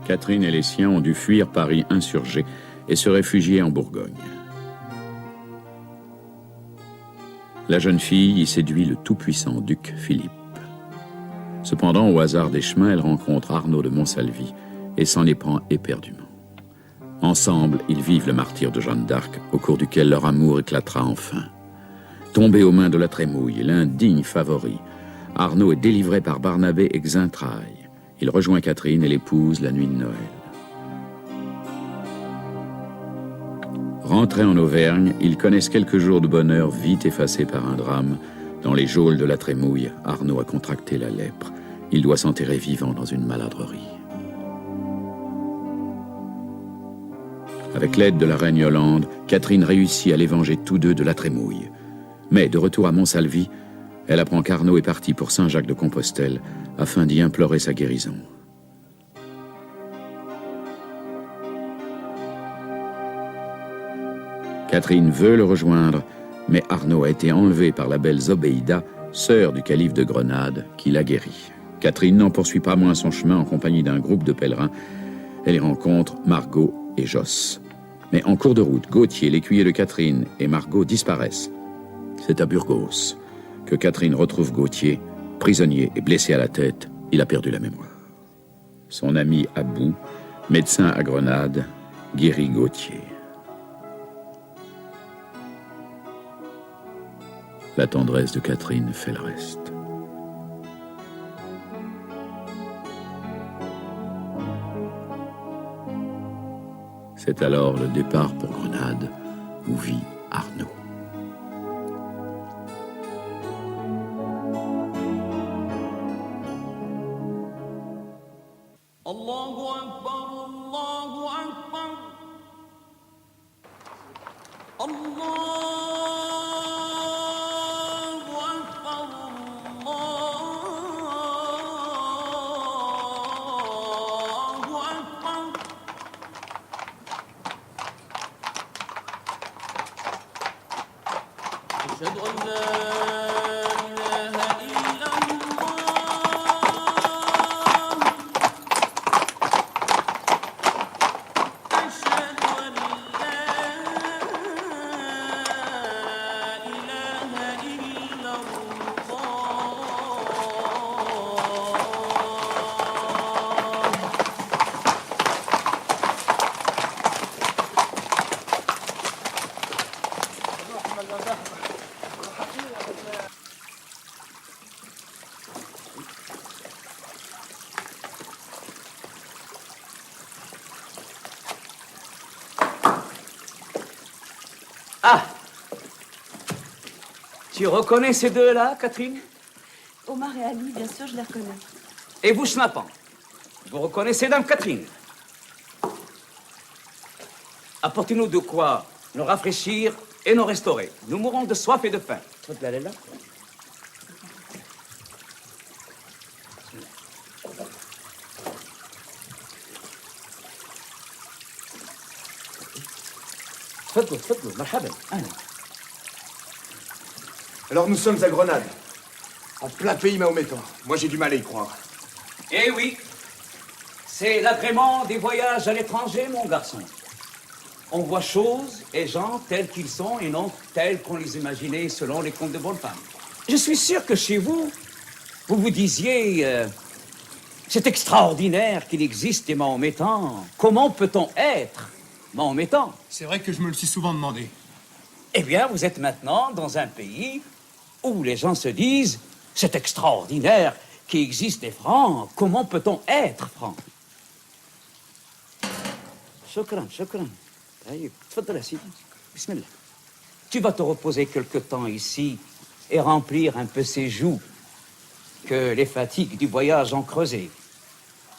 Catherine et les siens ont dû fuir Paris insurgé et se réfugier en Bourgogne. La jeune fille y séduit le tout-puissant duc Philippe. Cependant, au hasard des chemins, elle rencontre Arnaud de Montsalvi et s'en éprend éperdument. Ensemble, ils vivent le martyre de Jeanne d'Arc, au cours duquel leur amour éclatera enfin. Tombé aux mains de la Trémouille, l'indigne favori, Arnaud est délivré par Barnabé et Xaintrailles. Il rejoint Catherine et l'épouse la nuit de Noël. Rentrés en Auvergne, ils connaissent quelques jours de bonheur vite effacés par un drame. Dans les geôles de la Trémouille, Arnaud a contracté la lèpre. Il doit s'enterrer vivant dans une maladrerie. Avec l'aide de la reine Yolande, Catherine réussit à les venger tous deux de la Trémouille. Mais, de retour à Montsalvi, elle apprend qu'Arnaud est parti pour Saint-Jacques-de-Compostelle afin d'y implorer sa guérison. Catherine veut le rejoindre, mais Arnaud a été enlevé par la belle Zobéida, sœur du calife de Grenade, qui l'a guéri. Catherine n'en poursuit pas moins son chemin en compagnie d'un groupe de pèlerins. Elle y rencontre Margot et Josse. Mais en cours de route, Gauthier, l'écuyer de Catherine, et Margot disparaissent. C'est à Burgos que Catherine retrouve Gauthier, prisonnier et blessé à la tête. Il a perdu la mémoire. Son ami Abou, médecin à Grenade, guérit Gauthier. La tendresse de Catherine fait le reste. C'est alors le départ pour Grenade, où vit Arnaud. Ah! Tu reconnais ces deux-là, Catherine? Omar et Ali, bien sûr, je les reconnais. Et vous, Schnappant, vous reconnaissez Dame Catherine? Apportez-nous de quoi nous rafraîchir et nous restaurer. Nous mourons de soif et de faim. là. Alors nous sommes à Grenade, en plein pays mahométan. Moi j'ai du mal à y croire. Eh oui, c'est l'agrément des voyages à l'étranger, mon garçon. On voit choses et gens tels qu'ils sont et non tels qu'on les imaginait selon les contes de bonne femme. Je suis sûr que chez vous, vous vous disiez... c'est extraordinaire qu'il existe des mahométans. Comment peut-on être mahométan? C'est vrai que je me le suis souvent demandé. Eh bien, vous êtes maintenant dans un pays où les gens se disent « C'est extraordinaire qu'il existe des francs. Comment peut-on être franc ?» Shukran, shukran. Bismillah. Tu vas te reposer quelque temps ici et remplir un peu ces joues que les fatigues du voyage ont creusées.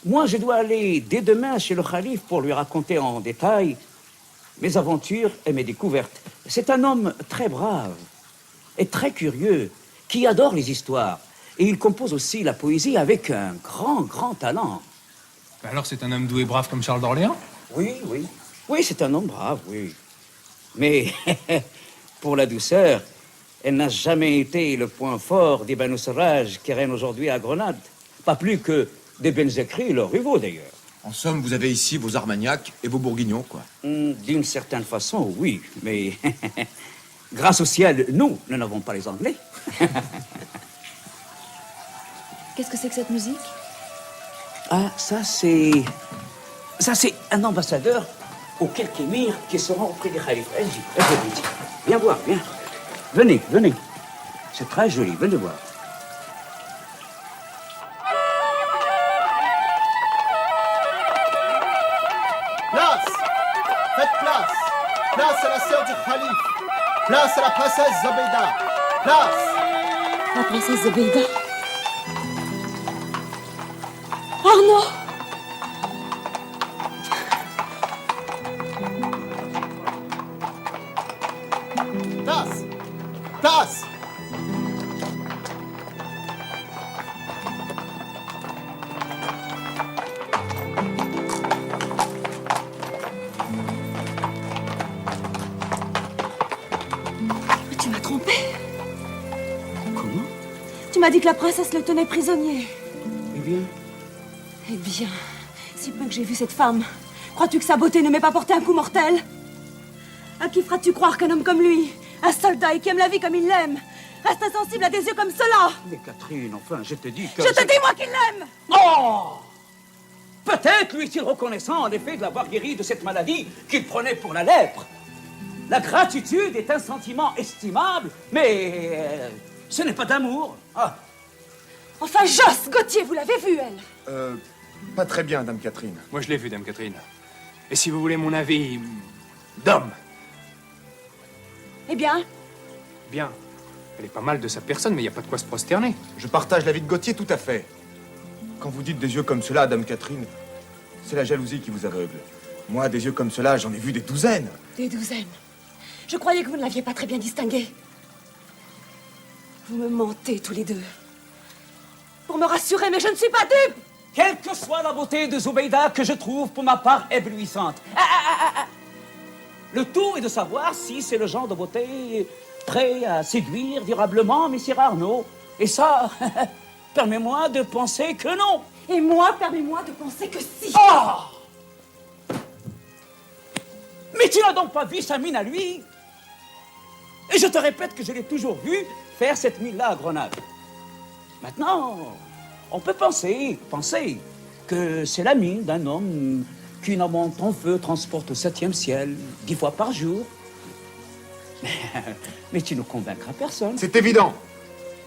Moi, je dois aller dès demain chez le calife pour lui raconter en détail mes aventures et mes découvertes. C'est un homme très brave et très curieux, qui adore les histoires. Et il compose aussi la poésie avec un grand talent. Alors c'est un homme doux et brave comme Charles d'Orléans? Oui. Oui, c'est un homme brave, oui. Mais pour la douceur, elle n'a jamais été le point fort des Banu Sarraj qui règnent aujourd'hui à Grenade. Pas plus que des Benzekri, leurs rivaux d'ailleurs. En somme, vous avez ici vos Armagnacs et vos Bourguignons, quoi. D'une certaine façon, oui, mais grâce au ciel, nous n'avons pas les Anglais. Qu'est-ce que c'est que cette musique? Ah, ça c'est un ambassadeur ou quelque émir qui se rend auprès des khalifes. Vas-y, viens voir, viens. Venez. C'est très joli, venez voir. Place! Faites place! Place à la sœur du Khalif! Place à la princesse Zobéida! Place! La princesse Zobéida. Arnaud! Place! Place! Tu m'as trompé. Comment? Tu m'as dit que la princesse le tenait prisonnier. Eh bien, Eh bien, si peu que j'ai vu cette femme, crois-tu que sa beauté ne m'ait pas porté un coup mortel? À qui feras-tu croire qu'un homme comme lui, un soldat et qui aime la vie comme il l'aime, reste insensible à des yeux comme cela? mais Catherine, enfin, je te dis que... Je te dis, moi, qu'il l'aime! Oh! Peut-être lui est-il reconnaissant, en effet, de l'avoir guéri de cette maladie qu'il prenait pour la lèpre. La gratitude est un sentiment estimable, mais ce n'est pas d'amour. Ah, Enfin, Josse, Gauthier, vous l'avez vue, elle? Pas très bien, Dame Catherine. Moi, je l'ai vu, Dame Catherine. Et si vous voulez mon avis d'homme, Eh bien, bien, elle est pas mal de sa personne, mais il n'y a pas de quoi se prosterner. Je partage l'avis de Gauthier tout à fait. Quand vous dites des yeux comme cela, Dame Catherine, c'est la jalousie qui vous aveugle. Moi, des yeux comme cela, j'en ai vu des douzaines. des douzaines. Je croyais que vous ne l'aviez pas très bien distingué. Vous me mentez tous les deux. Pour me rassurer, mais je ne suis pas dupe! quelle que soit la beauté de Zobéida, que je trouve pour ma part éblouissante. Le tout est de savoir si c'est le genre de beauté prêt à séduire durablement Messire Arnaud. Et ça, permets-moi de penser que non. Et moi, permets-moi de penser que si. Oh! Mais tu n'as donc pas vu sa mine à lui? Et je te répète que je l'ai toujours vu faire cette mine-là à Grenade. Maintenant, on peut penser que c'est la mine d'un homme qu'une amante en feu transporte au 7e ciel 10 fois par jour. Mais tu ne convaincras personne. C'est évident.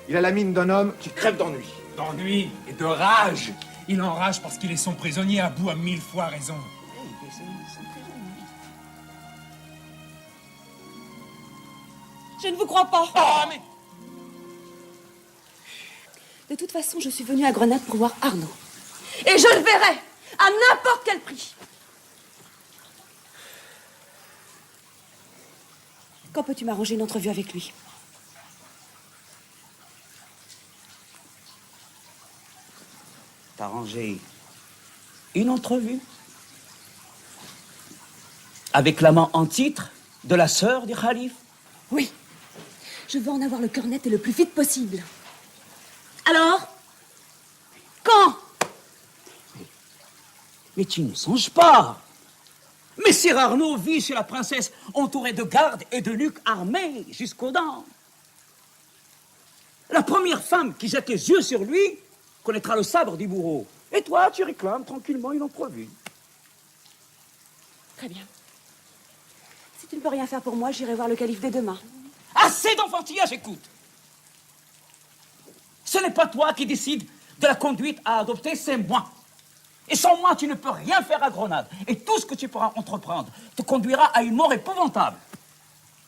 Il a la mine d'un homme qui crève d'ennui. D'ennui et de rage. Il enrage parce qu'il est son prisonnier, à bout à 1000 fois raison. Je ne vous crois pas. Oh, mais... De toute façon, je suis venue à Grenade pour voir Arnaud. Et je le verrai, à n'importe quel prix. Quand peux-tu m'arranger une entrevue avec lui? T'arranger une entrevue avec l'amant en titre de la sœur du calife. Oui. Je veux en avoir le cœur net et le plus vite possible. Alors? Quand? Mais tu ne songes pas. Messire Arnaud vit chez la princesse entouré de gardes et de eunuques armés jusqu'aux dents. La première femme qui jette les yeux sur lui connaîtra le sabre du bourreau. Et toi, tu réclames tranquillement une entrevue. Très bien. Si tu ne peux rien faire pour moi, j'irai voir le calife dès demain. Assez d'enfantillage, écoute. Ce n'est pas toi qui décides de la conduite à adopter, c'est moi. Et sans moi, tu ne peux rien faire à Grenade. Et tout ce que tu pourras entreprendre te conduira à une mort épouvantable.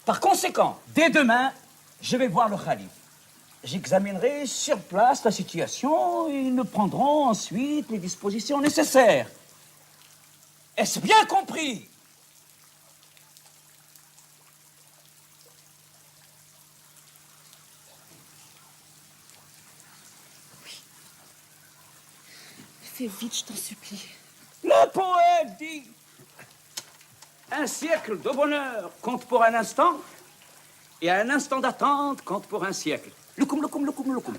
Par conséquent, dès demain, je vais voir le calife. J'examinerai sur place la situation et nous prendrons ensuite les dispositions nécessaires. Est-ce bien compris? Fais vite, je t'en supplie. Le poète dit: un siècle de bonheur compte pour un instant, et un instant d'attente compte pour un siècle. Loukoum, loukoum, loukoum, loukoum.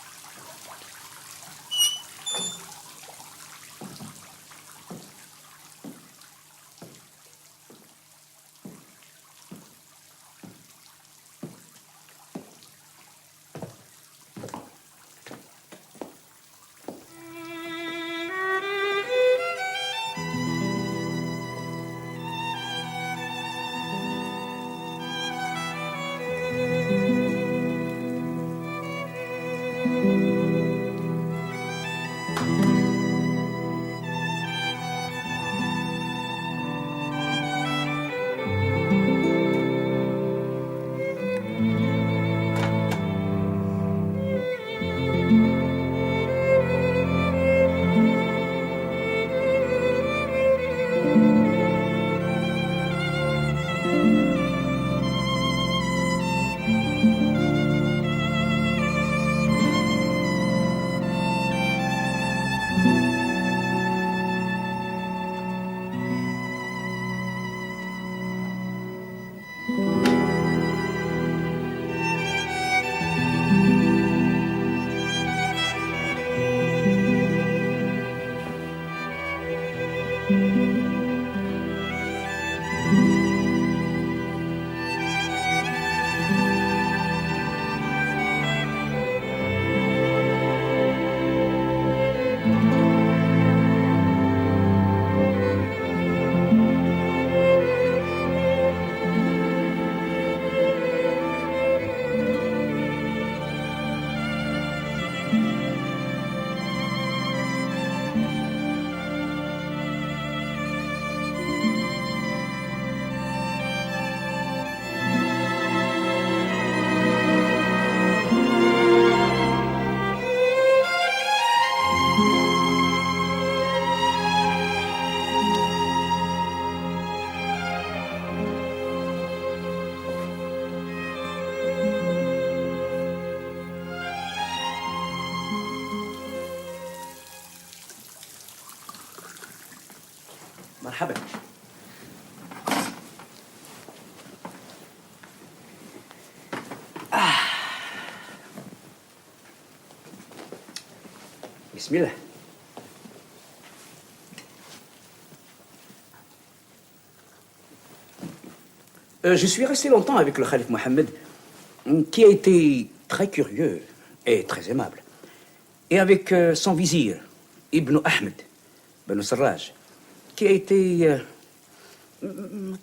مرحبا. بسم الله. Je suis resté longtemps avec le Khalif Mohammed, qui a été très curieux et très aimable. Et avec son vizir, Ibn Ahmed, Ben Sarraj, qui a été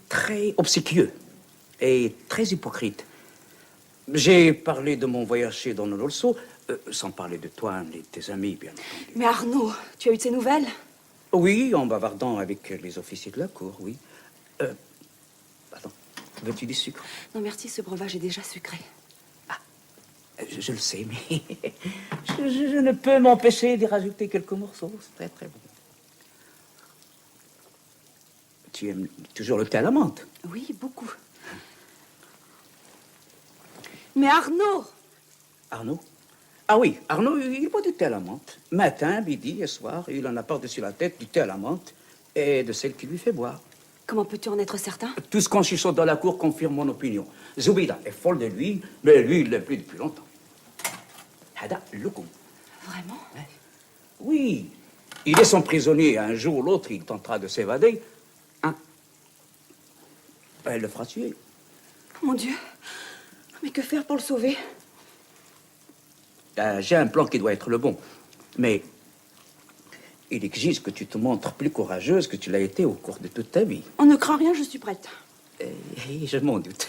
très obséquieux et très hypocrite. J'ai parlé de mon voyage chez Don Olso, sans parler de toi et de tes amis, bien entendu. Mais Arnaud, tu as eu de ces nouvelles? Oui, en bavardant avec les officiers de la cour, oui. Attends, veux-tu du sucre? Non, merci, ce breuvage est déjà sucré. Je le sais, mais je ne peux m'empêcher d'y rajouter quelques morceaux. C'est très, très bon. Tu aimes toujours le thé à la menthe? Oui, beaucoup. Mais Arnaud! Arnaud? Ah oui, Arnaud, il boit du thé à la menthe. Matin, midi et soir, il en a par-dessus la tête du thé à la menthe et de celle qui lui fait boire. Comment peux-tu en être certain? Tout ce qu'on chuchote dans la cour confirme mon opinion. Zoubida est folle de lui, mais lui, il l'aime plus depuis longtemps. Hada, loukoum. Vraiment? Oui, il est son prisonnier. Un jour ou l'autre, il tentera de s'évader. Hein? Elle le fera tuer. Mon Dieu! Mais que faire pour le sauver? J'ai un plan qui doit être le bon. Mais il exige que tu te montres plus courageuse que tu l'as été au cours de toute ta vie. On ne craint rien, je suis prête. Je m'en doute.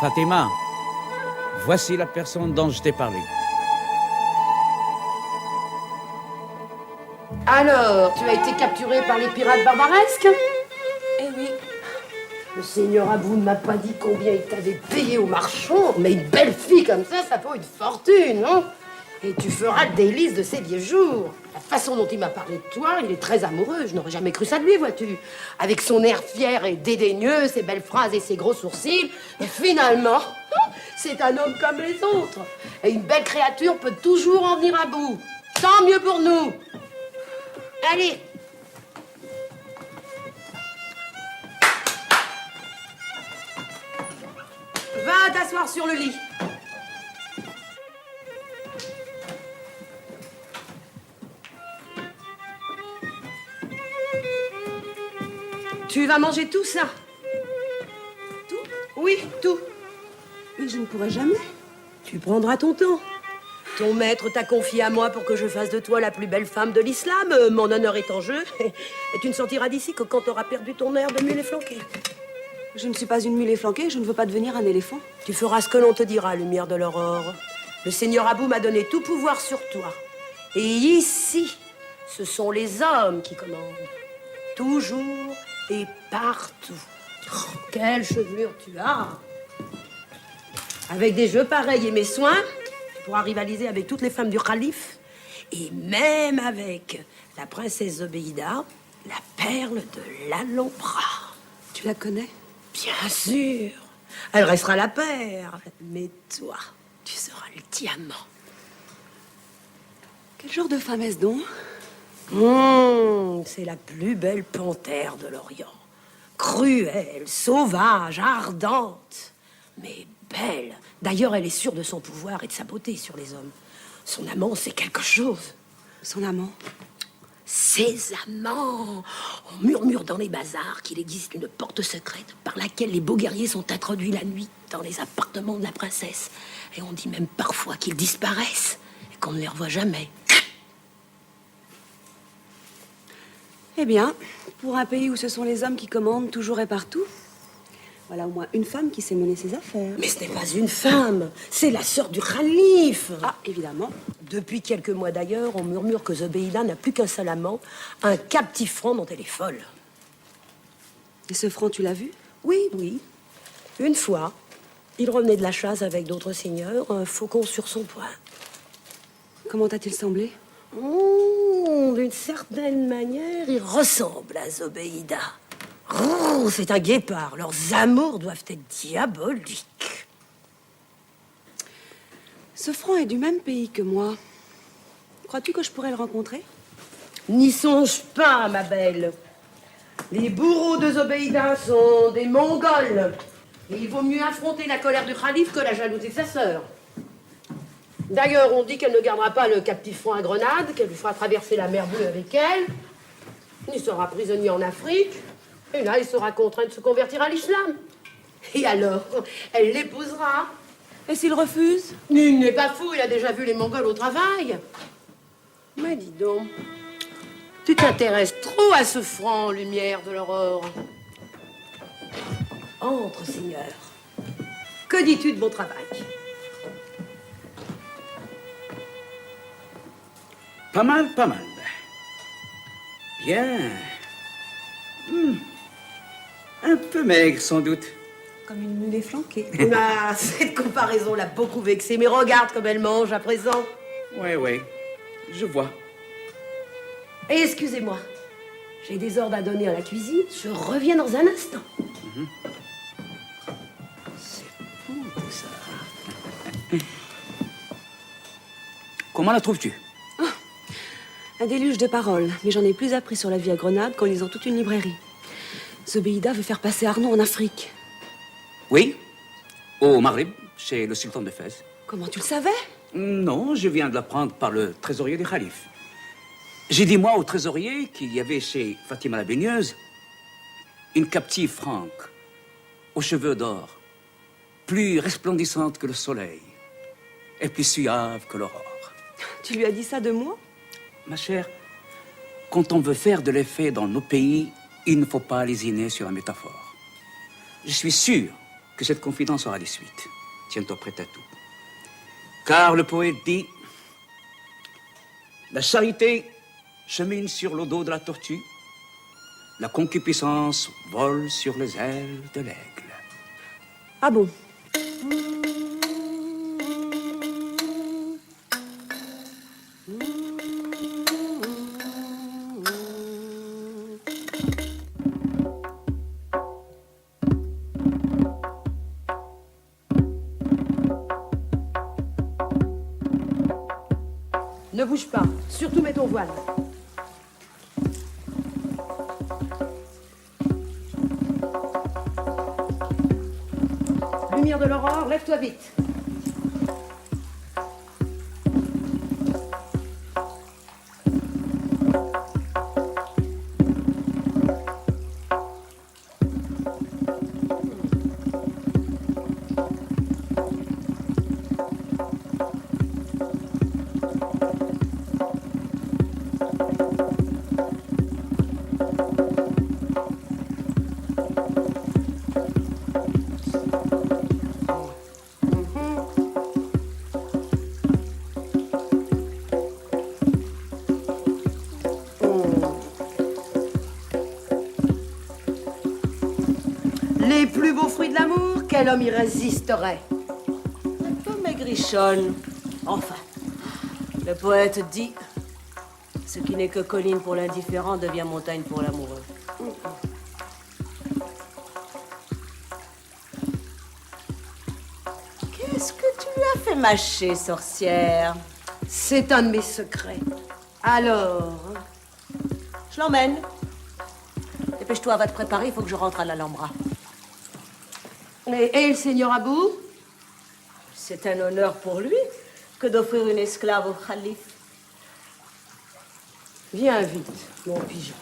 Fatima, voici la personne dont je t'ai parlé. Alors, tu as été capturé par les pirates barbaresques? Eh oui. Le seigneur Abou ne m'a pas dit combien il t'avait payé au marchand, mais une belle fille comme ça vaut une fortune, hein? Et tu feras le délice de ces vieux jours. La façon dont il m'a parlé de toi, il est très amoureux. Je n'aurais jamais cru ça de lui, vois-tu. Avec son air fier et dédaigneux, ses belles phrases et ses gros sourcils. Et finalement, c'est un homme comme les autres. Et une belle créature peut toujours en venir à bout. Tant mieux pour nous. Allez. Va t'asseoir sur le lit. Tu vas manger tout ça? Tout? Oui, tout. Mais je ne pourrai jamais. Tu prendras ton temps. Ton maître t'a confié à moi pour que je fasse de toi la plus belle femme de l'islam. Mon honneur est en jeu. Et tu ne sortiras d'ici que quand tu auras perdu ton air de mulet flanqué. Je ne suis pas une mulet flanquée, je ne veux pas devenir un éléphant. Tu feras ce que l'on te dira, lumière de l'aurore. Le seigneur Abou m'a donné tout pouvoir sur toi. Et ici, ce sont les hommes qui commandent. Toujours et partout. Oh, quelle chevelure tu as! Avec des jeux pareils et mes soins, tu pourras rivaliser avec toutes les femmes du calife. Et même avec la princesse Zobéida, la perle de l'Alhambra. Tu la connais? Bien sûr. Elle restera la perle. Mais toi, tu seras le diamant. Quel genre de femme est-ce donc? C'est la plus belle panthère de l'Orient. Cruelle, sauvage, ardente, mais belle. D'ailleurs, elle est sûre de son pouvoir et de sa beauté sur les hommes. Son amant, c'est quelque chose. Son amant? Ses amants. On murmure dans les bazars qu'il existe une porte secrète par laquelle les beaux guerriers sont introduits la nuit dans les appartements de la princesse. Et on dit même parfois qu'ils disparaissent et qu'on ne les revoit jamais. Eh bien, pour un pays où ce sont les hommes qui commandent toujours et partout, voilà au moins une femme qui sait mener ses affaires. Mais ce n'est pas une femme, c'est la sœur du calife. Ah, évidemment. Depuis quelques mois d'ailleurs, on murmure que Zobéida n'a plus qu'un seul amant, un captif franc dont elle est folle. Et ce franc, tu l'as vu? Oui, oui. Une fois, il revenait de la chasse avec d'autres seigneurs, un faucon sur son poing. Comment t'a-t-il semblé? D'une certaine manière, il ressemble à Zobéida. Oh, c'est un guépard. Leurs amours doivent être diaboliques. Ce franc est du même pays que moi. Crois-tu que je pourrais le rencontrer? N'y songe pas, ma belle. Les bourreaux de Zobéida sont des Mongols. Et il vaut mieux affronter la colère du calife que la jalousie de sa sœur. D'ailleurs, on dit qu'elle ne gardera pas le captif franc à Grenade, qu'elle lui fera traverser la mer Bleue avec elle. Il sera prisonnier en Afrique. Et là, il sera contraint de se convertir à l'islam. Et alors, elle l'épousera. Et s'il refuse? Il n'est pas fou, il a déjà vu les Mongols au travail. Mais dis donc, tu t'intéresses trop à ce franc, lumière de l'aurore. Entre, Seigneur. Que dis-tu de mon travail? Pas mal, pas mal. Bien. Un peu maigre, sans doute. Comme une mule efflanquée. Ah, cette comparaison l'a beaucoup vexée, mais regarde comme elle mange à présent. Oui, je vois. Et excusez-moi, j'ai des ordres à donner à la cuisine, je reviens dans un instant. C'est bon, tout ça. Comment la trouves-tu? Un déluge de paroles, mais j'en ai plus appris sur la vie à Grenade qu'en lisant toute une librairie. Zobéida veut faire passer Arnaud en Afrique. Oui, au Maghreb, chez le sultan de Fès. Comment tu le savais? Non, je viens de l'apprendre par le trésorier du calife. J'ai dit, moi, au trésorier, qu'il y avait chez Fatima la baigneuse une captive franque, aux cheveux d'or, plus resplendissante que le soleil et plus suave que l'aurore. Tu lui as dit ça de moi? Ma chère, quand on veut faire de l'effet dans nos pays, il ne faut pas lésiner sur la métaphore. Je suis sûr que cette confidence aura des suites. Tiens-toi prête à tout. Car le poète dit, la charité chemine sur le dos de la tortue, la concupiscence vole sur les ailes de l'aigle. Ah bon? Ne bouge pas, surtout mets ton voile. Lumière de l'aurore, lève-toi vite. Les plus beaux fruits de l'amour, quel homme y résisterait? Un peu maigrichonne. Enfin, le poète dit, ce qui n'est que colline pour l'indifférent devient montagne pour l'amoureux. Qu'est-ce que tu lui as fait mâcher, sorcière? C'est un de mes secrets. Alors, Je l'emmène. Dépêche-toi, va te préparer, il faut que je rentre à l'Alhambra. et le seigneur Abou? C'est un honneur pour lui que d'offrir une esclave au calife. Viens vite, mon pigeon.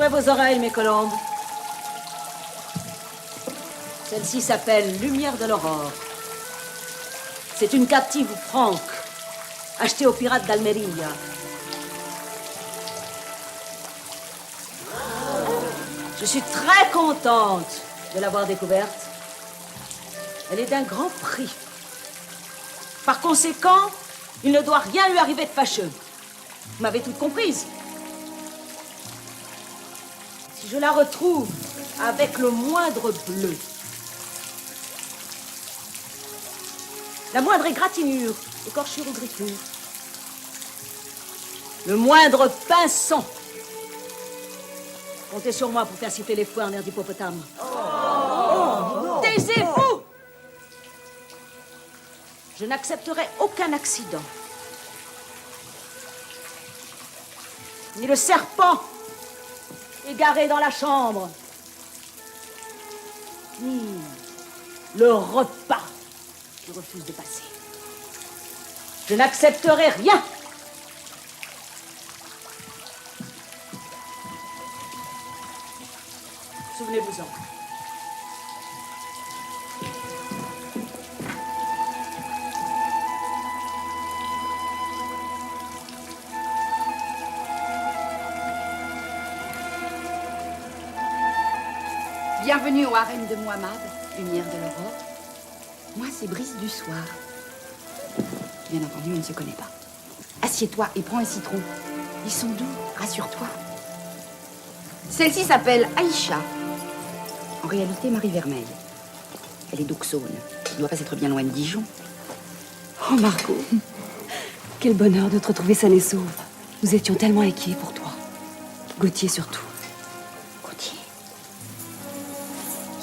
Ouvrez vos oreilles, mes colombes. Celle-ci s'appelle Lumière de l'Aurore. C'est une captive franque, achetée aux pirates d'Almeria. Je suis très contente de l'avoir découverte. Elle est d'un grand prix. Par conséquent, il ne doit rien lui arriver de fâcheux. Vous m'avez toute comprise. Si je la retrouve avec le moindre bleu, la moindre égratignure, écorchure ou griffure, le moindre pinçon, comptez sur moi pour faire siffler les fouets en air d'hippopotame. Taisez-vous! Je n'accepterai aucun accident. Ni le serpent égaré dans la chambre, ni le repas qui refuse de passer. Je n'accepterai rien. Souvenez-vous-en. Bienvenue au harem de Muhammad, lumière de l'aurore. Moi, c'est Brice du soir. Bien entendu, on ne se connaît pas. Assieds-toi et prends un citron. Ils sont doux, rassure-toi. Celle-ci s'appelle Aïcha. En réalité, Marie Vermeil. Elle est d'Auxonne. Elle ne doit pas être bien loin de Dijon. Oh, Margot. Quel bonheur de te retrouver saine et sauve. Nous étions tellement inquiets pour toi. Gauthier surtout. Gauthier.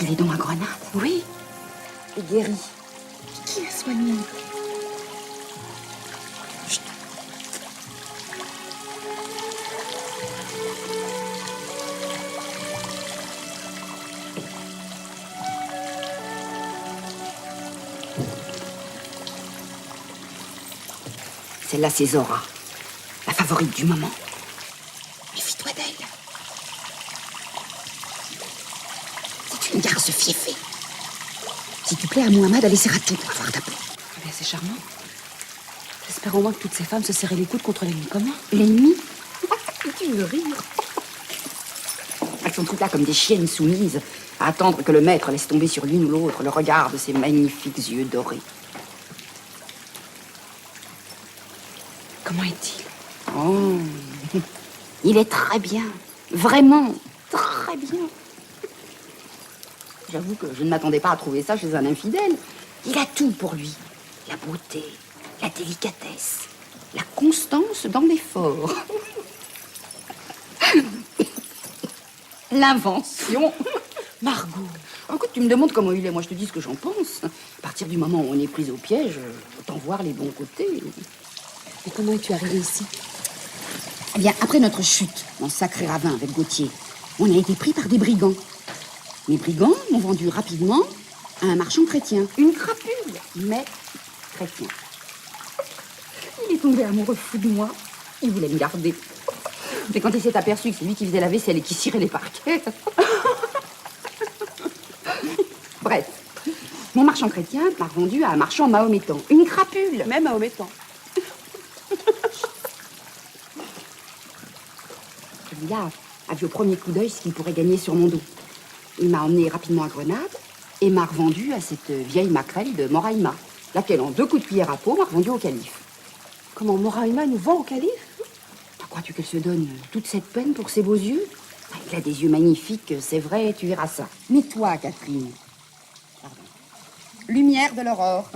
Il est donc à Grenade. Oui. Et guéri. Qui l'a soigné? Celle-là, c'est Zora, la favorite du moment. Méfie-toi d'elle. C'est une garce fieffée. Si tu plais à Muhammad, elle essaiera tout pour avoir ta peau. Eh bien, c'est charmant. J'espère au moins que toutes ces femmes se serraient les coudes contre l'ennemi commun. L'ennemi? Tu veux rire? Elles sont toutes là comme des chiennes soumises, à attendre que le maître laisse tomber sur l'une ou l'autre le regard de ses magnifiques yeux dorés. Comment est-il? Oh, il est très bien. Vraiment, très bien. J'avoue que je ne m'attendais pas à trouver ça chez un infidèle. Il a tout pour lui. La beauté, la délicatesse, la constance dans l'effort. L'invention. Margot. Écoute, tu me demandes comment il est. Moi, je te dis ce que j'en pense. À partir du moment où on est pris au piège, autant voir les bons côtés. Et comment es-tu arrivée ici? Eh bien, après notre chute dans ce sacré ravin avec Gauthier, on a été pris par des brigands. Les brigands m'ont vendu rapidement à un marchand chrétien. Une crapule, mais chrétien. Il est tombé amoureux fou de moi. Il voulait me garder. Mais quand il s'est aperçu que c'est lui qui faisait la vaisselle et qui cirait les parquets... Bref, mon marchand chrétien m'a vendu à un marchand mahométan. Une crapule. Même mahométan. Celui-là a vu au premier coup d'œil ce qu'il pourrait gagner sur mon dos. Il m'a emmené rapidement à Grenade et m'a revendu à cette vieille maquerelle de Moraïma, laquelle, en 2 coups de cuillère à peau, m'a revendu au calife. Comment Moraïma nous vend au calife? Crois-tu qu'elle se donne toute cette peine pour ses beaux yeux? Il a des yeux magnifiques, c'est vrai, tu verras ça. Mais toi, Catherine, pardon. Lumière de l'aurore.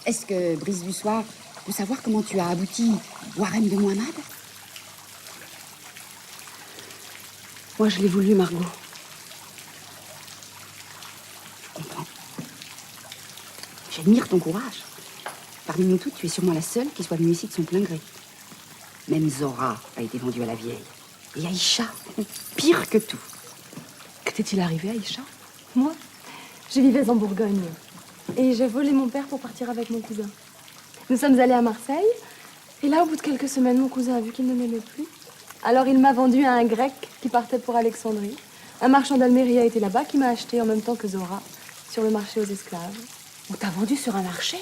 Est-ce que Brice du soir peut savoir comment tu as abouti au harem de Muhammad? Moi, je l'ai voulu, Margot. Je comprends. J'admire ton courage. Parmi nous toutes, tu es sûrement la seule qui soit venue ici de son plein gré. Même Zora a été vendue à la vieille. Et Aïcha, pire que tout. Que t'est-il arrivé, Aïcha? Moi, je vivais en Bourgogne. Et j'ai volé mon père pour partir avec mon cousin. Nous sommes allés à Marseille. Et là, au bout de quelques semaines, mon cousin a vu qu'il ne m'aimait plus. Alors il m'a vendu à un grec qui partait pour Alexandrie. Un marchand d'Almérie a été là-bas qui m'a acheté en même temps que Zora sur le marché aux esclaves. On t'a vendu sur un marché?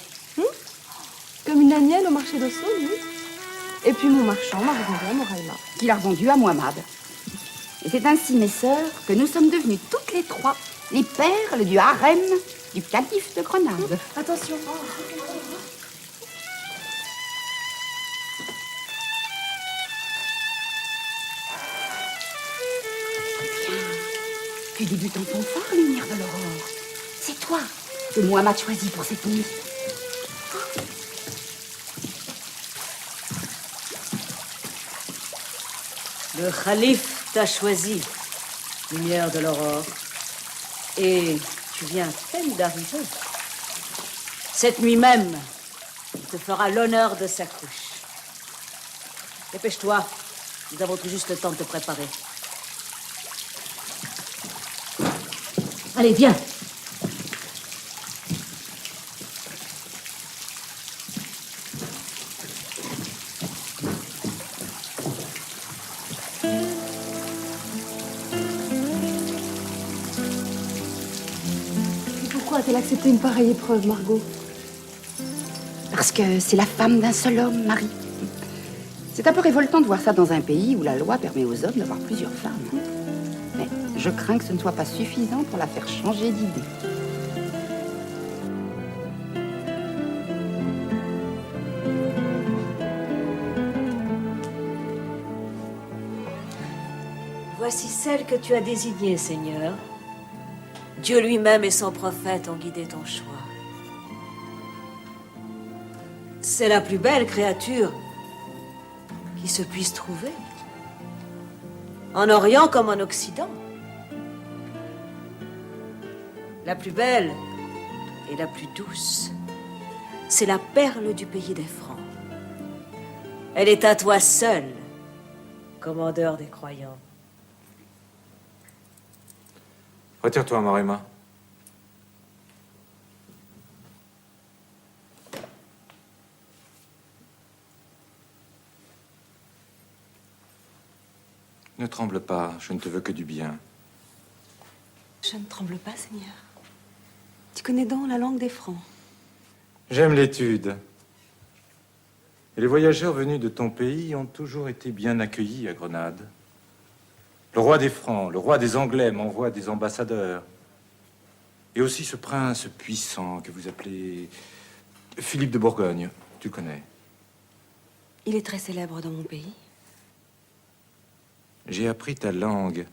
Comme une anielle au marché d'Oslo, oui. Et puis mon marchand m'a revendu à Moraïma. Qui l'a revendu à Muhammad. Et c'est ainsi, mes sœurs, que nous sommes devenues toutes les trois les perles du harem du calife de Grenade. Attention. Tu débutes en fanfare, lumière de l'aurore. C'est toi que Muhammad choisit pour cette nuit. Le calife t'a choisi, lumière de l'aurore. Et tu viens à peine d'arriver. Cette nuit même, il te fera l'honneur de sa couche. Dépêche-toi, nous avons tout juste le temps de te préparer. Allez, viens. Pourquoi a-t-elle accepté une pareille épreuve, Margot? Parce que c'est la femme d'un seul homme, Marie. C'est un peu révoltant de voir ça dans un pays où la loi permet aux hommes d'avoir plusieurs femmes. Mais je crains que ce ne soit pas suffisant pour la faire changer d'idée. Voici celle que tu as désignée, Seigneur. Dieu lui-même et son prophète ont guidé ton choix. C'est la plus belle créature qui se puisse trouver, en Orient comme en Occident. La plus belle et la plus douce, c'est la perle du pays des Francs. Elle est à toi seul, commandeur des croyants. Retire-toi, Moraïma. Ne tremble pas, je ne te veux que du bien. Je ne tremble pas, Seigneur. Tu connais donc la langue des Francs. J'aime l'étude. Et les voyageurs venus de ton pays ont toujours été bien accueillis à Grenade. Le roi des Francs, le roi des Anglais m'envoie des ambassadeurs. Et aussi ce prince puissant que vous appelez Philippe de Bourgogne. Tu le connais. Il est très célèbre dans mon pays. J'ai appris ta langue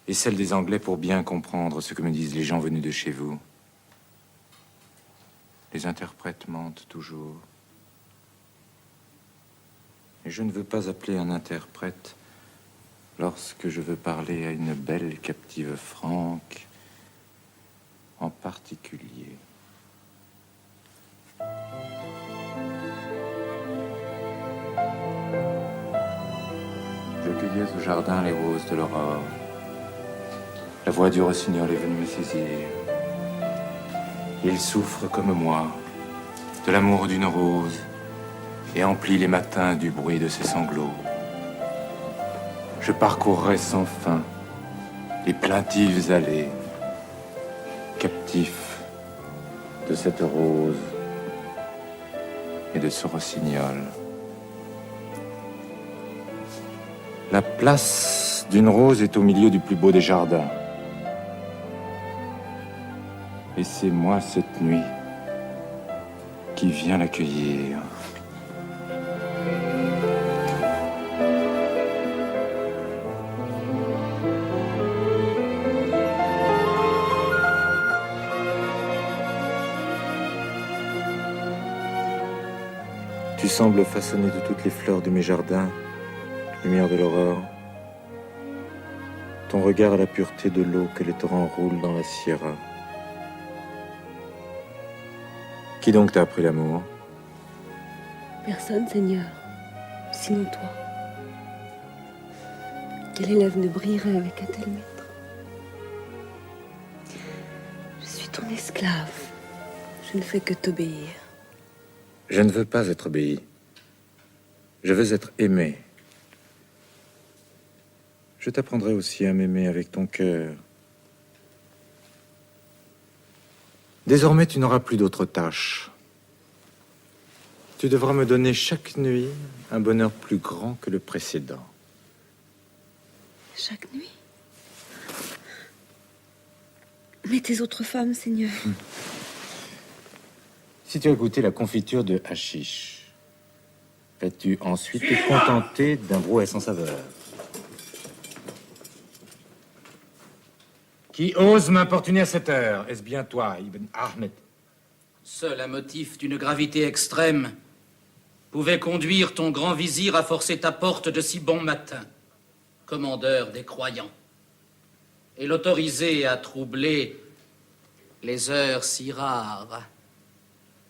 et celle des Anglais pour bien comprendre ce que me disent les gens venus de chez vous. Les interprètes mentent toujours. Et je ne veux pas appeler un interprète lorsque je veux parler à une belle captive franque en particulier. Je cueillais au jardin les roses de l'aurore. La voix du rossignol est venue me saisir. Il souffre comme moi de l'amour d'une rose et emplit les matins du bruit de ses sanglots. Je parcourrai sans fin les plaintives allées, captif de cette rose et de ce rossignol. La place d'une rose est au milieu du plus beau des jardins. Et c'est moi cette nuit qui viens l'accueillir. Tu sembles façonnée de toutes les fleurs de mes jardins, lumière de l'aurore. Ton regard a la pureté de l'eau que les torrents roulent dans la sierra. Qui donc t'a appris l'amour? Personne, Seigneur, sinon toi. Quel élève ne brillerait avec un tel maître? Je suis ton esclave. Je ne fais que t'obéir. Je ne veux pas être obéi. Je veux être aimé. Je t'apprendrai aussi à m'aimer avec ton cœur. Désormais, tu n'auras plus d'autres tâches. Tu devras me donner chaque nuit un bonheur plus grand que le précédent. Chaque nuit? Mais tes autres femmes, Seigneur. Si tu as goûté la confiture de hashish, vas-tu ensuite te contenter d'un brouet sans saveur? Qui ose m'importuner à cette heure? Est-ce bien toi, Ibn Ahmed? Seul un motif d'une gravité extrême pouvait conduire ton grand vizir à forcer ta porte de si bon matin, commandeur des croyants, et l'autoriser à troubler les heures si rares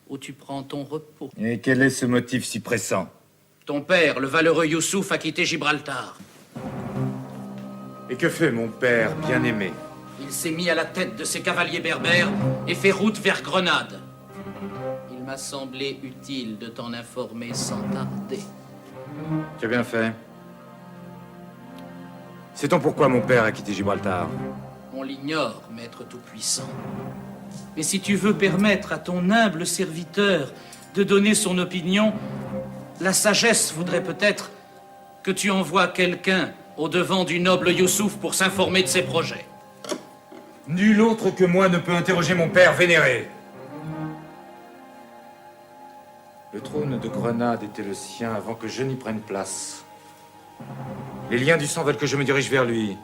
où tu prends ton repos. Et quel est ce motif si pressant? Ton père, le valeureux Youssouf, a quitté Gibraltar. Et que fait mon père bien-aimé? Il s'est mis à la tête de ses cavaliers berbères et fait route vers Grenade. Il m'a semblé utile de t'en informer sans tarder. Tu as bien fait. Sait-on pourquoi mon père a quitté Gibraltar? On l'ignore, maître tout-puissant. Mais si tu veux permettre à ton humble serviteur de donner son opinion, la sagesse voudrait peut-être que tu envoies quelqu'un au-devant du noble Youssouf pour s'informer de ses projets. Nul autre que moi ne peut interroger mon père vénéré. Le trône de Grenade était le sien avant que je n'y prenne place. Les liens du sang veulent que je me dirige vers lui,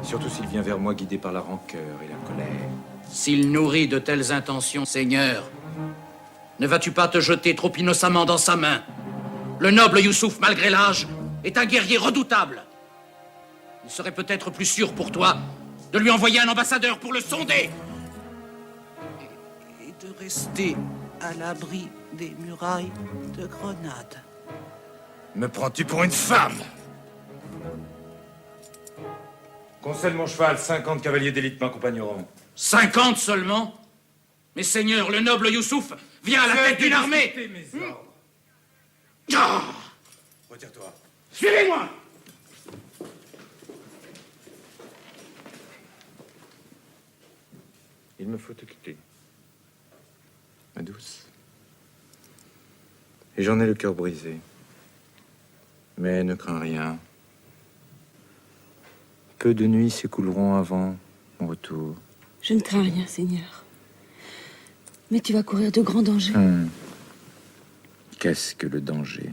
surtout s'il vient vers moi guidé par la rancœur et la colère. S'il nourrit de telles intentions, Seigneur, ne vas-tu pas te jeter trop innocemment dans sa main? Le noble Youssouf, malgré l'âge, est un guerrier redoutable. Il serait peut-être plus sûr pour toi de lui envoyer un ambassadeur pour le sonder et de rester à l'abri des murailles de Grenade. Me prends-tu pour une femme? Concède mon cheval, 50 cavaliers d'élite m'accompagneront. 50 seulement? Mais Seigneur, le noble Youssouf vient à la tête d'une armée. Retire-toi. Suivez-moi! Il me faut te quitter, ma douce. Et j'en ai le cœur brisé. Mais ne crains rien. Peu de nuits s'écouleront avant mon retour. Je ne crains rien, Seigneur. Mais tu vas courir de grands dangers. Qu'est-ce que le danger?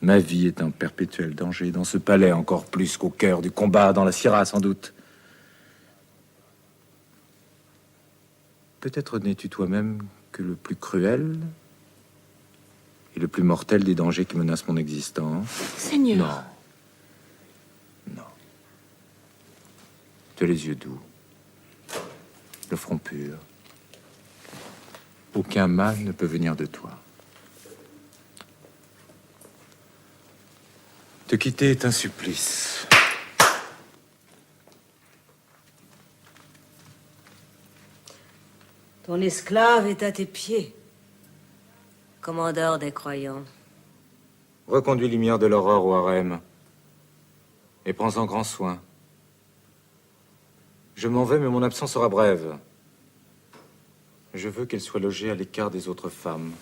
Ma vie est un perpétuel danger, dans ce palais encore plus qu'au cœur du combat, dans la Syrah sans doute. Peut-être n'es-tu toi-même que le plus cruel et le plus mortel des dangers qui menacent mon existence. Seigneur. Non. Non. Tu as les yeux doux, le front pur. Aucun mal ne peut venir de toi. Te quitter est un supplice. Ton esclave est à tes pieds, commandeur des croyants. Reconduis Lumière de l'Aurore au harem et prends-en grand soin. Je m'en vais, mais mon absence sera brève. Je veux qu'elle soit logée à l'écart des autres femmes.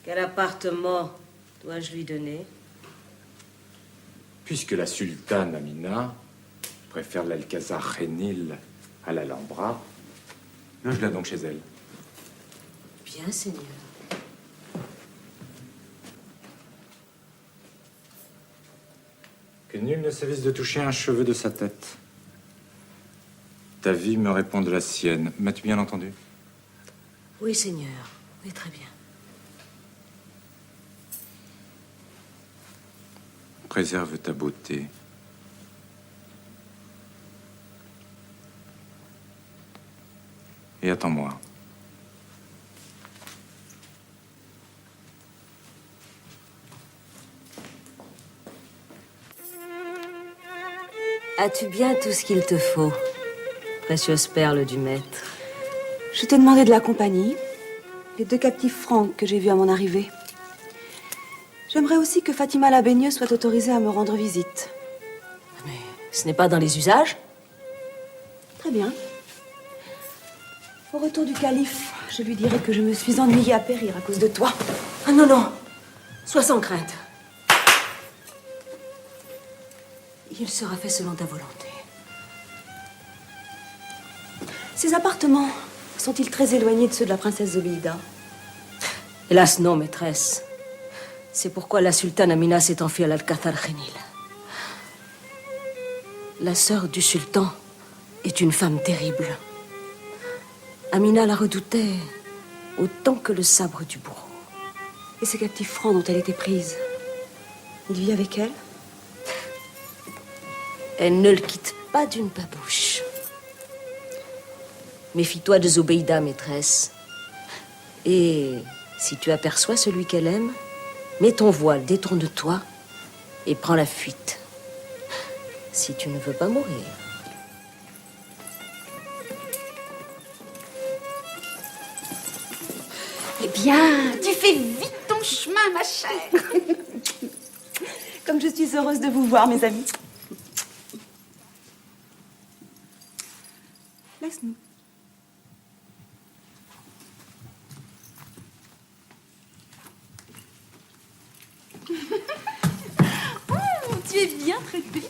Quel appartement dois-je lui donner? Puisque la sultane Amina préfère l'Alcazar Khénil à l'Alhambra, loge-la donc chez elle. Bien, Seigneur. Que nul ne s'avise de toucher un cheveu de sa tête. Ta vie me répond de la sienne. M'as-tu bien entendu? Oui, Seigneur. Oui, très bien. Préserve ta beauté. Et attends-moi. As-tu bien tout ce qu'il te faut, précieuse perle du maître? Je t'ai demandé de la compagnie, les 2 captifs francs que j'ai vus à mon arrivée. J'aimerais aussi que Fatima la baigneuse soit autorisée à me rendre visite. Mais ce n'est pas dans les usages. Très bien. Au retour du calife, je lui dirai que je me suis ennuyée à périr à cause de toi. Ah non, non. Sois sans crainte. Il sera fait selon ta volonté. Ces appartements sont-ils très éloignés de ceux de la princesse Zobéida? Hélas, non, maîtresse. C'est pourquoi la sultane Amina s'est enfuie à l'Alcázar Genil. La sœur du sultan est une femme terrible. Amina la redoutait autant que le sabre du bourreau. Et ce captif franc dont elle était prise, il vit avec elle? Elle ne le quitte pas d'une babouche. Méfie-toi de Zobéida, maîtresse. Et si tu aperçois celui qu'elle aime, mets ton voile, détourne-toi et prends la fuite. Si tu ne veux pas mourir. Eh bien, tu fais vite ton chemin, ma chère. Comme je suis heureuse de vous voir, mes amis. Laisse-nous. Tu es bien traitée.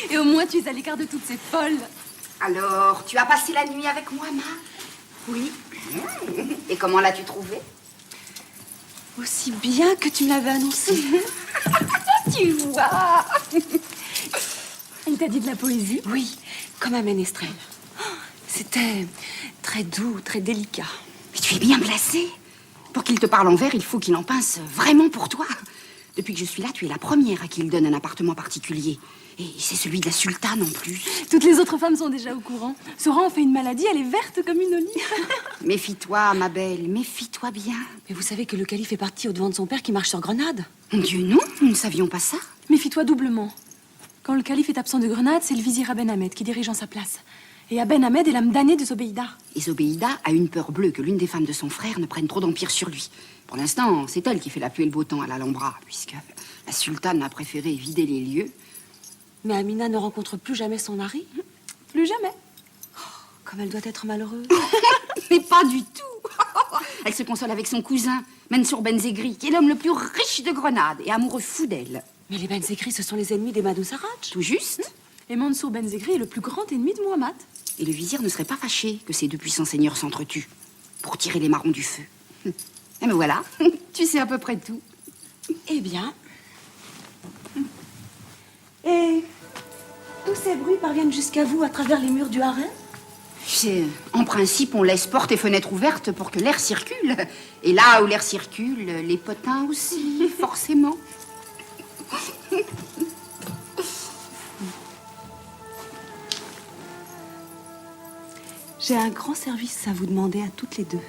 Et au moins, tu es à l'écart de toutes ces folles. Alors, tu as passé la nuit avec moi, Ma? Oui. Et comment l'as-tu trouvé? Aussi bien que tu me l'avais annoncé. Tu vois. Il t'a dit de la poésie? Oui, comme un ménestrel. C'était très doux, très délicat. Mais tu es bien placée. Pour qu'il te parle en vers, il faut qu'il en pince vraiment pour toi. Depuis que je suis là, tu es la première à qui il donne un appartement particulier. Et c'est celui de la sultane en plus. Toutes les autres femmes sont déjà au courant. Sora en fait une maladie, elle est verte comme une olive. Méfie-toi, ma belle, méfie-toi bien. Mais vous savez que le calife est parti au-devant de son père qui marche sur Grenade? Mon Dieu, non, nous ne savions pas ça. Méfie-toi doublement. Quand le calife est absent de Grenade, c'est le vizir Aben Ahmed qui dirige en sa place. Et Aben Ahmed est l'âme damnée de Zobéida. Et Zobéida a une peur bleue que l'une des femmes de son frère ne prenne trop d'empire sur lui. Pour l'instant, c'est elle qui fait la pluie et le beau temps à l'Alhambra, puisque la sultane a préféré vider les lieux. Mais Amina ne rencontre plus jamais son mari? Plus jamais. Comme elle doit être malheureuse. Mais pas du tout. Elle se console avec son cousin, Mansour Benzegri, qui est l'homme le plus riche de Grenade et amoureux fou d'elle. Mais les Benzegri, ce sont les ennemis des Madou Sarraj. Tout juste. Et Mansour Benzegri est le plus grand ennemi de Muhammad. Et le vizir ne serait pas fâché que ces deux puissants seigneurs s'entretuent pour tirer les marrons du feu. Et me voilà, tu sais à peu près tout. Eh bien. Et tous ces bruits parviennent jusqu'à vous à travers les murs du harem? En principe, on laisse portes et fenêtres ouvertes pour que l'air circule. Et là où l'air circule, les potins aussi, forcément. J'ai un grand service à vous demander à toutes les deux.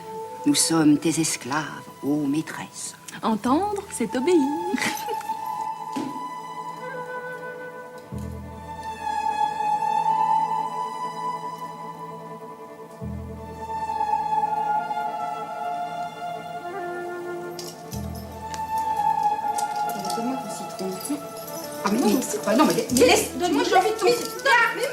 Nous sommes tes esclaves, ô maîtresse. Entendre, c'est obéir. Donne-moi ton citron. Ah, mais non, mais laisse, donne-moi, j'ai envie de ton citron. Mais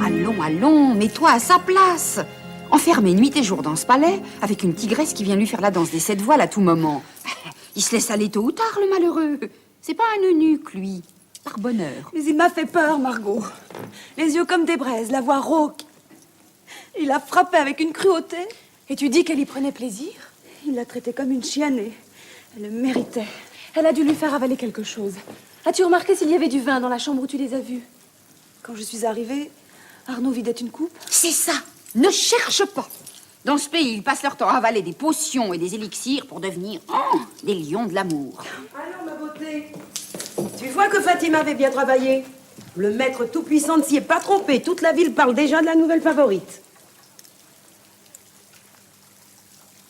Allons, allons, mets-toi à sa place. Enfermé nuit et jour dans ce palais, avec une tigresse qui vient lui faire la danse des 7 voiles à tout moment. Il se laisse aller tôt ou tard, le malheureux. C'est pas un eunuque, lui. Par bonheur. Mais il m'a fait peur, Margot. Les yeux comme des braises, la voix rauque. Il a frappé avec une cruauté. Et tu dis qu'elle y prenait plaisir? Il l'a traitée comme une chiennée. Elle le méritait. Elle a dû lui faire avaler quelque chose. As-tu remarqué s'il y avait du vin dans la chambre où tu les as vus? Quand je suis arrivée, Arnaud vidait une coupe. C'est ça. Ne cherche pas. Dans ce pays, ils passent leur temps à avaler des potions et des élixirs pour devenir des lions de l'amour. Alors, ma beauté, tu vois que Fatima avait bien travaillé. Le maître tout-puissant ne s'y est pas trompé. Toute la ville parle déjà de la nouvelle favorite.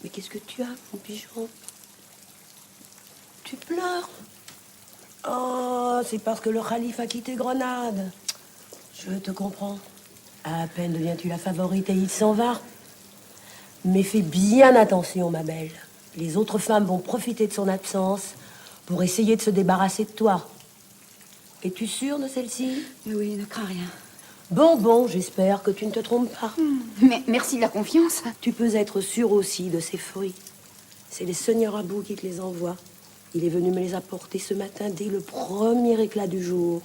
Mais qu'est-ce que tu as, mon pigeon? Tu pleures? Oh, c'est parce que le calife a quitté Grenade. Je te comprends. À peine deviens-tu la favorite et il s'en va. Mais fais bien attention, ma belle. Les autres femmes vont profiter de son absence pour essayer de se débarrasser de toi. Es-tu sûre de celle-ci? Oui, ne crains rien. Bon, j'espère que tu ne te trompes pas. Mais merci de la confiance. Tu peux être sûre aussi de ces fruits. C'est les seigneurs Abou qui te les envoient. Il est venu me les apporter ce matin dès le premier éclat du jour.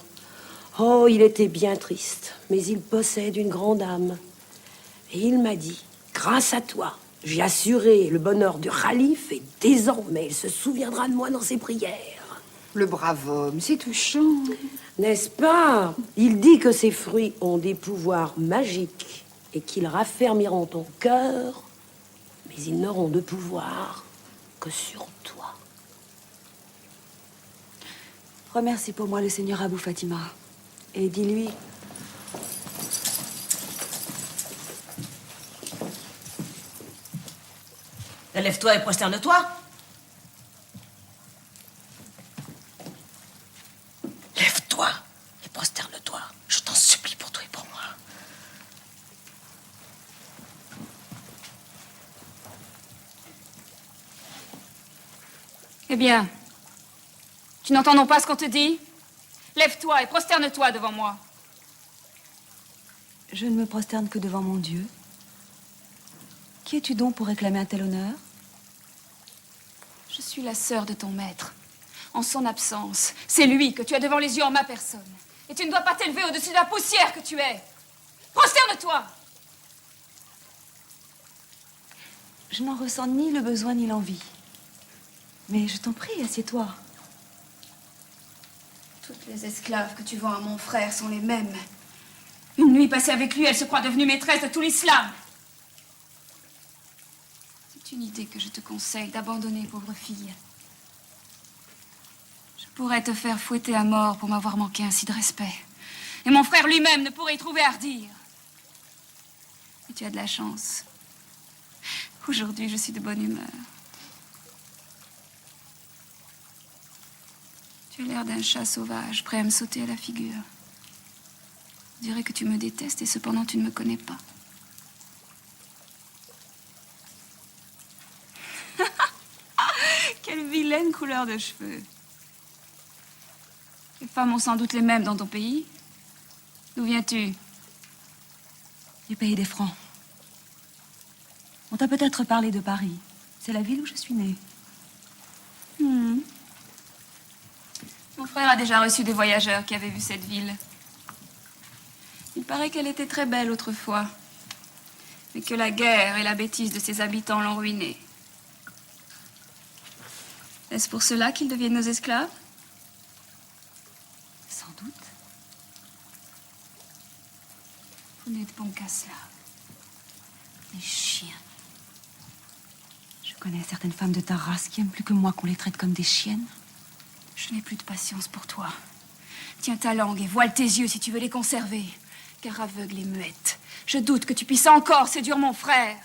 Oh, il était bien triste, mais il possède une grande âme. Et il m'a dit, grâce à toi, j'ai assuré le bonheur du calife et désormais il se souviendra de moi dans ses prières. Le brave homme, c'est touchant. N'est-ce pas? Il dit que ces fruits ont des pouvoirs magiques et qu'ils raffermiront ton cœur, mais ils n'auront de pouvoir que sur toi. Remercie pour moi le seigneur Abou Fatima. Et dis-lui... Lève-toi et prosterne-toi. Lève-toi et prosterne-toi. Je t'en supplie pour toi et pour moi. Eh bien, tu n'entends non pas ce qu'on te dit? Lève-toi et prosterne-toi devant moi. Je ne me prosterne que devant mon Dieu. Qui es-tu donc pour réclamer un tel honneur? Je suis la sœur de ton maître. En son absence, c'est lui que tu as devant les yeux en ma personne. Et tu ne dois pas t'élever au-dessus de la poussière que tu es. Prosterne-toi! Je n'en ressens ni le besoin ni l'envie. Mais je t'en prie, assieds-toi. Toutes les esclaves que tu vends à mon frère sont les mêmes. Une nuit passée avec lui, elle se croit devenue maîtresse de tout l'islam. C'est une idée que je te conseille d'abandonner, pauvre fille. Je pourrais te faire fouetter à mort pour m'avoir manqué ainsi de respect. Et mon frère lui-même ne pourrait y trouver à redire. Mais tu as de la chance. Aujourd'hui, je suis de bonne humeur. Tu as l'air d'un chat sauvage, prêt à me sauter à la figure. Je dirais que tu me détestes et cependant tu ne me connais pas. Quelle vilaine couleur de cheveux. Les femmes ont sans doute les mêmes dans ton pays. D'où viens-tu? Du pays des Francs. On t'a peut-être parlé de Paris. C'est la ville où je suis née. Mon frère a déjà reçu des voyageurs qui avaient vu cette ville. Il paraît qu'elle était très belle autrefois, mais que la guerre et la bêtise de ses habitants l'ont ruinée. Est-ce pour cela qu'ils deviennent nos esclaves? Sans doute. Vous n'êtes bon qu'à cela. Des chiens. Je connais certaines femmes de ta race qui aiment plus que moi qu'on les traite comme des chiennes. Je n'ai plus de patience pour toi. Tiens ta langue et voile tes yeux si tu veux les conserver. Car aveugle et muette, je doute que tu puisses encore séduire mon frère.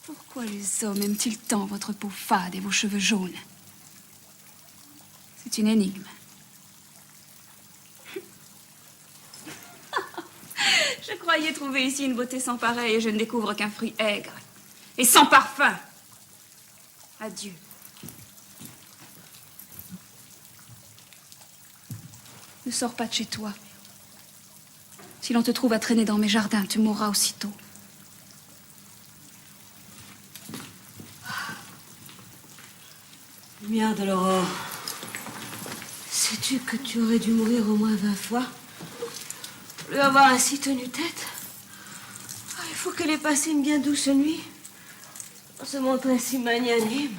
Pourquoi les hommes aiment-ils tant votre peau fade et vos cheveux jaunes? C'est une énigme. Je croyais trouver ici une beauté sans pareille et je ne découvre qu'un fruit aigre et sans parfum. Adieu. Ne sors pas de chez toi. Si l'on te trouve à traîner dans mes jardins, tu mourras aussitôt. Lumière de l'aurore. Sais-tu que tu aurais dû mourir au moins 20 fois pour lui avoir ainsi tenu tête? Il faut qu'elle ait passé une bien douce nuit pour se montrer si magnanime.